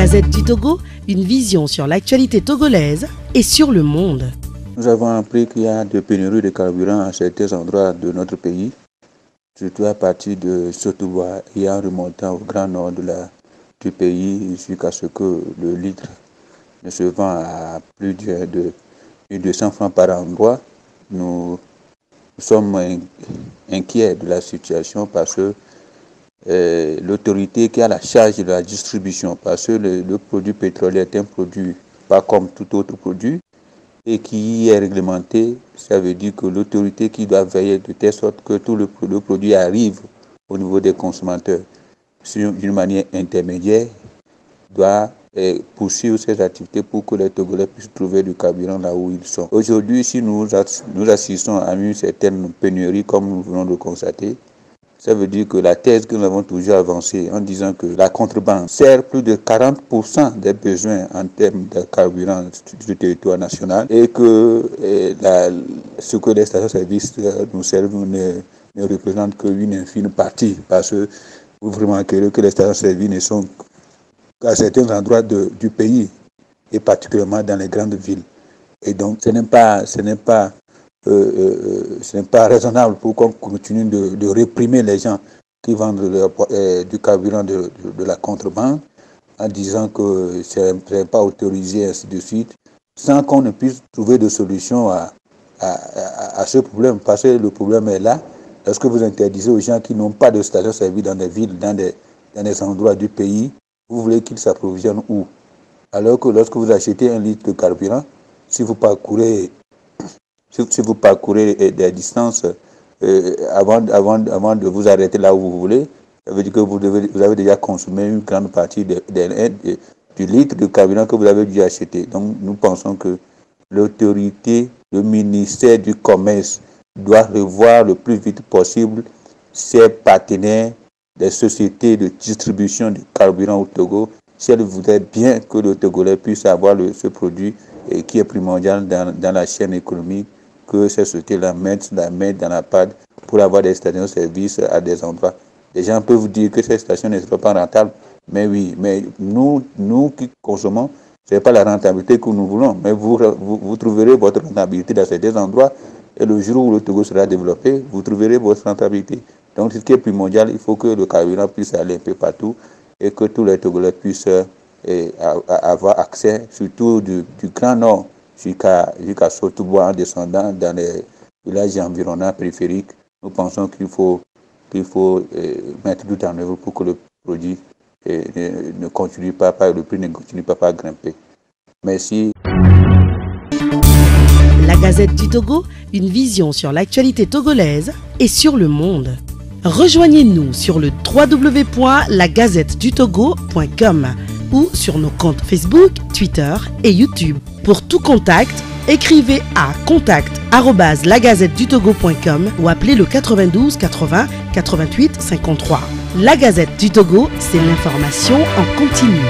Gazette du Togo, une vision sur l'actualité togolaise et sur le monde. Nous avons appris qu'il y a des pénuries de carburant à certains endroits de notre pays, surtout à partir de Sotoua et en remontant au grand nord du pays jusqu'à ce que le litre ne se vend à plus de 200 francs par endroit. Nous sommes inquiets de la situation parce que l'autorité qui a la charge de la distribution, parce que le produit pétrolier est un produit pas comme tout autre produit et qui est réglementé, ça veut dire que l'autorité qui doit veiller de telle sorte que tout le produit arrive au niveau des consommateurs d'une manière intermédiaire doit poursuivre ses activités pour que les Togolais puissent trouver du carburant là où ils sont. Aujourd'hui, si nous assistons à une certaine pénurie comme nous venons de le constater, ça veut dire que la thèse que nous avons toujours avancée en disant que la contrebande sert plus de 40% des besoins en termes de carburant du territoire national et que ce que les stations-service nous servent ne représente qu'une infime partie parce que vous remarquerez que les stations-service ne sont qu'à certains endroits du pays et particulièrement dans les grandes villes. Et donc ce n'est pas raisonnable pour qu'on continue de réprimer les gens qui vendent du carburant de la contrebande en disant que ce n'est pas autorisé, ainsi de suite, sans qu'on ne puisse trouver de solution à ce problème. Parce que le problème est là. Lorsque vous interdisez aux gens qui n'ont pas de station-service dans des villes, dans des endroits du pays, vous voulez qu'ils s'approvisionnent où? Alors que lorsque vous achetez un litre de carburant, si vous parcourez des distances avant de vous arrêter là où vous voulez, ça veut dire que vous avez déjà consommé une grande partie du litre de carburant que vous avez dû acheter. Donc nous pensons que l'autorité, le ministère du Commerce doit revoir le plus vite possible ses partenaires des sociétés de distribution de carburant au Togo si elle voudrait bien que le Togolais puisse avoir ce produit qui est primordial dans la chaîne économique, que ces sociétés-là mettent dans la pâte pour avoir des stations-service à des endroits. Les gens peuvent vous dire que ces stations ne seront pas rentables, mais oui, mais nous qui consommons, ce n'est pas la rentabilité que nous voulons, mais vous trouverez votre rentabilité dans certains endroits et le jour où le Togo sera développé, vous trouverez votre rentabilité. Donc ce qui est primordial, il faut que le carburant puisse aller un peu partout et que tous les Togolais puissent avoir accès, surtout du Grand Nord jusqu'à Sotoua en descendant dans les villages environnants périphériques. Nous pensons qu'il faut mettre tout en œuvre pour que le produit ne continue pas, le prix ne continue pas à grimper. Merci. La Gazette du Togo, une vision sur l'actualité togolaise et sur le monde. Rejoignez-nous sur le www.lagazettedutogo.com ou sur nos comptes Facebook, Twitter et YouTube. Pour tout contact, écrivez à contact@lagazettedutogo.com ou appelez le 92 80 88 53. La Gazette du Togo, c'est l'information en continu.